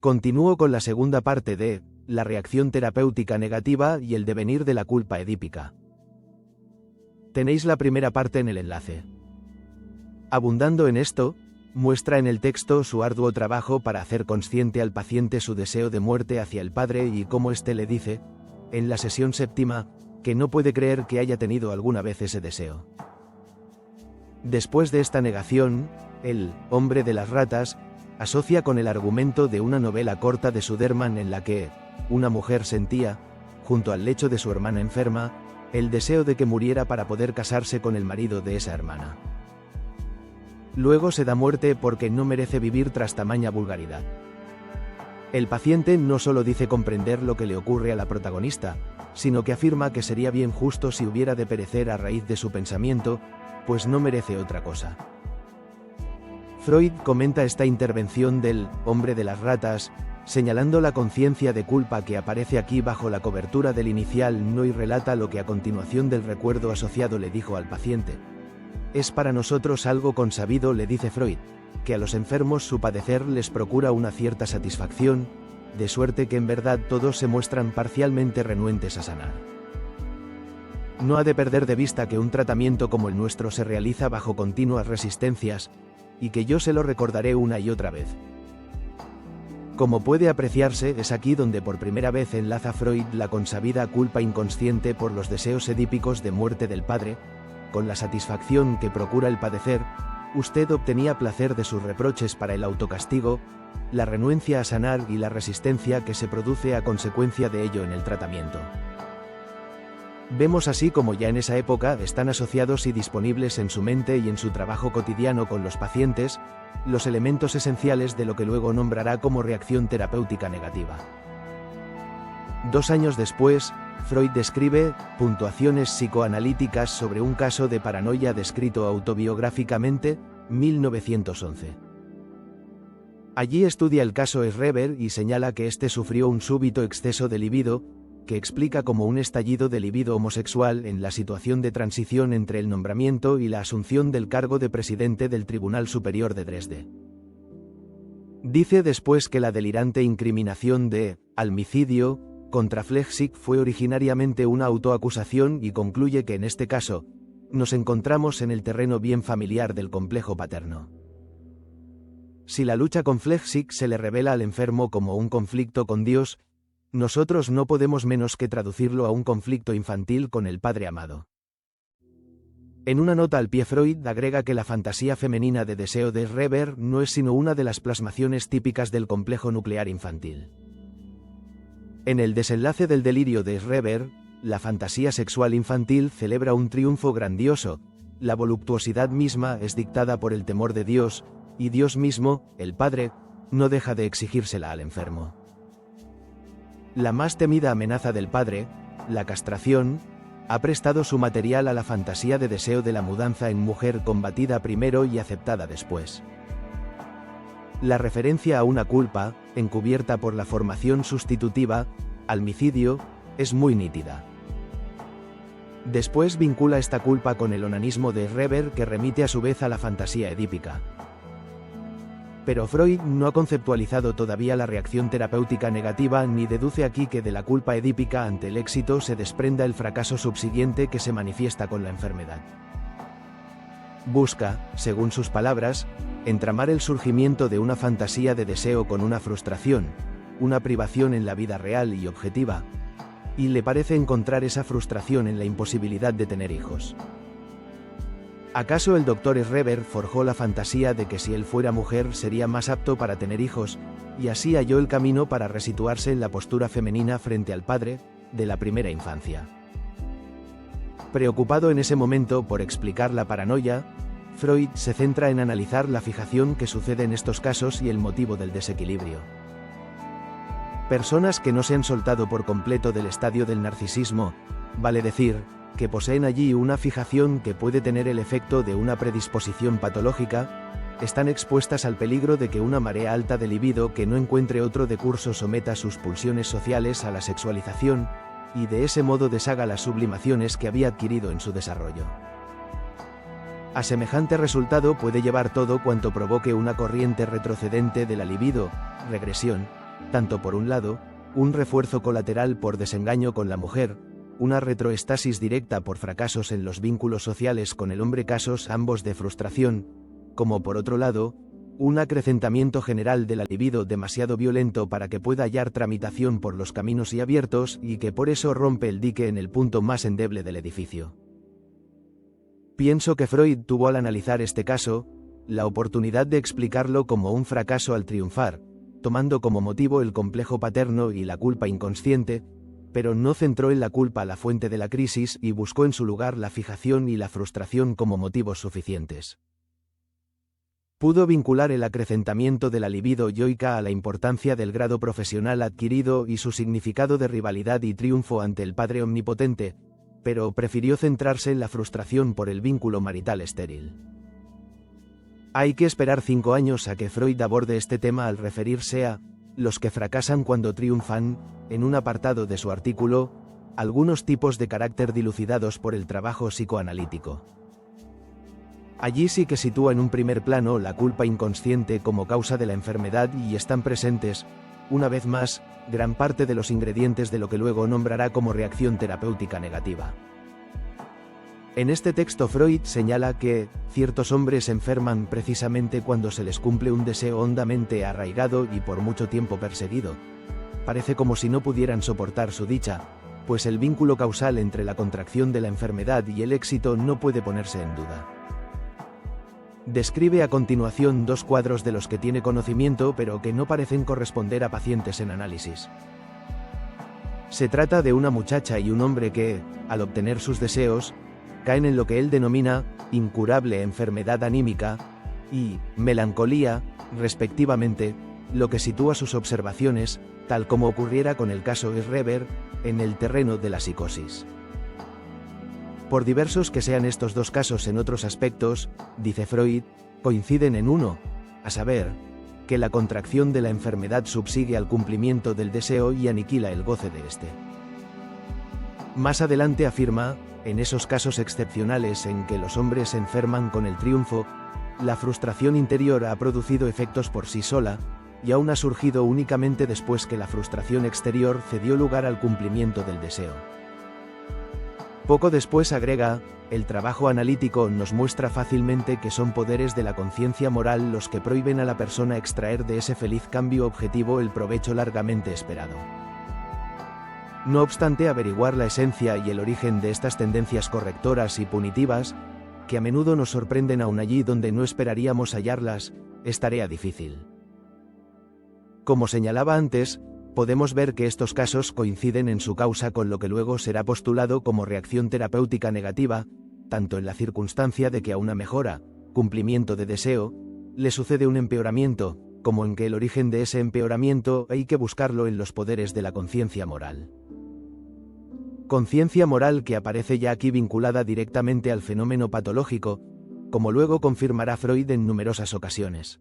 Continúo con la segunda parte de la reacción terapéutica negativa y el devenir de la culpa edípica. Tenéis la primera parte en el enlace. Abundando en esto, muestra en el texto su arduo trabajo para hacer consciente al paciente su deseo de muerte hacia el padre y cómo éste le dice, en la sesión séptima, que no puede creer que haya tenido alguna vez ese deseo. Después de esta negación, el hombre de las ratas asocia con el argumento de una novela corta de Suderman en la que una mujer sentía, junto al lecho de su hermana enferma, el deseo de que muriera para poder casarse con el marido de esa hermana. Luego se da muerte porque no merece vivir tras tamaña vulgaridad. El paciente no solo dice comprender lo que le ocurre a la protagonista, sino que afirma que sería bien justo si hubiera de perecer a raíz de su pensamiento, pues no merece otra cosa. Freud comenta esta intervención del hombre de las ratas, señalando la conciencia de culpa que aparece aquí bajo la cobertura del inicial no y relata lo que a continuación del recuerdo asociado le dijo al paciente. Es para nosotros algo consabido, le dice Freud, que a los enfermos su padecer les procura una cierta satisfacción, de suerte que en verdad todos se muestran parcialmente renuentes a sanar. No ha de perder de vista que un tratamiento como el nuestro se realiza bajo continuas resistencias, y que yo se lo recordaré una y otra vez. Como puede apreciarse, es aquí donde por primera vez enlaza Freud la consabida culpa inconsciente por los deseos edípicos de muerte del padre, con la satisfacción que procura el padecer. Usted obtenía placer de sus reproches para el autocastigo, la renuencia a sanar y la resistencia que se produce a consecuencia de ello en el tratamiento. Vemos así como ya en esa época están asociados y disponibles en su mente y en su trabajo cotidiano con los pacientes, los elementos esenciales de lo que luego nombrará como reacción terapéutica negativa. 2 años después, Freud describe puntuaciones psicoanalíticas sobre un caso de paranoia descrito autobiográficamente, 1911. Allí estudia el caso Schreber y señala que éste sufrió un súbito exceso de libido, que explica como un estallido de libido homosexual en la situación de transición entre el nombramiento y la asunción del cargo de presidente del Tribunal Superior de Dresde. Dice después que la delirante incriminación de homicidio contra Flechsig fue originariamente una autoacusación y concluye que en este caso, nos encontramos en el terreno bien familiar del complejo paterno. Si la lucha con Flechsig se le revela al enfermo como un conflicto con Dios, nosotros no podemos menos que traducirlo a un conflicto infantil con el Padre amado. En una nota al pie, Freud agrega que la fantasía femenina de deseo de Schreber no es sino una de las plasmaciones típicas del complejo nuclear infantil. En el desenlace del delirio de Schreber, la fantasía sexual infantil celebra un triunfo grandioso, la voluptuosidad misma es dictada por el temor de Dios, y Dios mismo, el Padre, no deja de exigírsela al enfermo. La más temida amenaza del padre, la castración, ha prestado su material a la fantasía de deseo de la mudanza en mujer combatida primero y aceptada después. La referencia a una culpa, encubierta por la formación sustitutiva, homicidio, es muy nítida. Después vincula esta culpa con el onanismo de Schreber que remite a su vez a la fantasía edípica. Pero Freud no ha conceptualizado todavía la reacción terapéutica negativa ni deduce aquí que de la culpa edípica ante el éxito se desprenda el fracaso subsiguiente que se manifiesta con la enfermedad. Busca, según sus palabras, entramar el surgimiento de una fantasía de deseo con una frustración, una privación en la vida real y objetiva, y le parece encontrar esa frustración en la imposibilidad de tener hijos. ¿Acaso el doctor Schreber forjó la fantasía de que si él fuera mujer sería más apto para tener hijos, y así halló el camino para resituarse en la postura femenina frente al padre, de la primera infancia? Preocupado en ese momento por explicar la paranoia, Freud se centra en analizar la fijación que sucede en estos casos y el motivo del desequilibrio. Personas que no se han soltado por completo del estadio del narcisismo, vale decir, que poseen allí una fijación que puede tener el efecto de una predisposición patológica, están expuestas al peligro de que una marea alta de libido que no encuentre otro decurso someta sus pulsiones sociales a la sexualización, y de ese modo deshaga las sublimaciones que había adquirido en su desarrollo. A semejante resultado puede llevar todo cuanto provoque una corriente retrocedente de la libido, regresión, tanto por un lado, un refuerzo colateral por desengaño con la mujer, una retroestasis directa por fracasos en los vínculos sociales con el hombre, casos ambos de frustración, como por otro lado, un acrecentamiento general de la libido demasiado violento para que pueda hallar tramitación por los caminos y abiertos y que por eso rompe el dique en el punto más endeble del edificio. Pienso que Freud tuvo al analizar este caso, la oportunidad de explicarlo como un fracaso al triunfar, tomando como motivo el complejo paterno y la culpa inconsciente, pero no centró en la culpa la fuente de la crisis y buscó en su lugar la fijación y la frustración como motivos suficientes. Pudo vincular el acrecentamiento de la libido yoica a la importancia del grado profesional adquirido y su significado de rivalidad y triunfo ante el padre omnipotente, pero prefirió centrarse en la frustración por el vínculo marital estéril. Hay que esperar 5 años a que Freud aborde este tema al referirse a los que fracasan cuando triunfan, en un apartado de su artículo, algunos tipos de carácter dilucidados por el trabajo psicoanalítico. Allí sí que sitúa en un primer plano la culpa inconsciente como causa de la enfermedad y están presentes, una vez más, gran parte de los ingredientes de lo que luego nombrará como reacción terapéutica negativa. En este texto Freud señala que ciertos hombres enferman precisamente cuando se les cumple un deseo hondamente arraigado y por mucho tiempo perseguido. Parece como si no pudieran soportar su dicha, pues el vínculo causal entre la contracción de la enfermedad y el éxito no puede ponerse en duda. Describe a continuación 2 cuadros de los que tiene conocimiento pero que no parecen corresponder a pacientes en análisis. Se trata de una muchacha y un hombre que, al obtener sus deseos, caen en lo que él denomina incurable enfermedad anímica y melancolía, respectivamente, lo que sitúa sus observaciones, tal como ocurriera con el caso Schreber, en el terreno de la psicosis. Por diversos que sean estos 2 casos en otros aspectos, dice Freud, coinciden en uno, a saber, que la contracción de la enfermedad subsigue al cumplimiento del deseo y aniquila el goce de este. Más adelante afirma, en esos casos excepcionales en que los hombres se enferman con el triunfo, la frustración interior ha producido efectos por sí sola, y aún ha surgido únicamente después que la frustración exterior cedió lugar al cumplimiento del deseo. Poco después agrega, el trabajo analítico nos muestra fácilmente que son poderes de la conciencia moral los que prohíben a la persona extraer de ese feliz cambio objetivo el provecho largamente esperado. No obstante, averiguar la esencia y el origen de estas tendencias correctoras y punitivas, que a menudo nos sorprenden aún allí donde no esperaríamos hallarlas, es tarea difícil. Como señalaba antes, podemos ver que estos casos coinciden en su causa con lo que luego será postulado como reacción terapéutica negativa, tanto en la circunstancia de que a una mejora, cumplimiento de deseo, le sucede un empeoramiento, como en que el origen de ese empeoramiento hay que buscarlo en los poderes de la conciencia moral. Conciencia moral que aparece ya aquí vinculada directamente al fenómeno patológico, como luego confirmará Freud en numerosas ocasiones.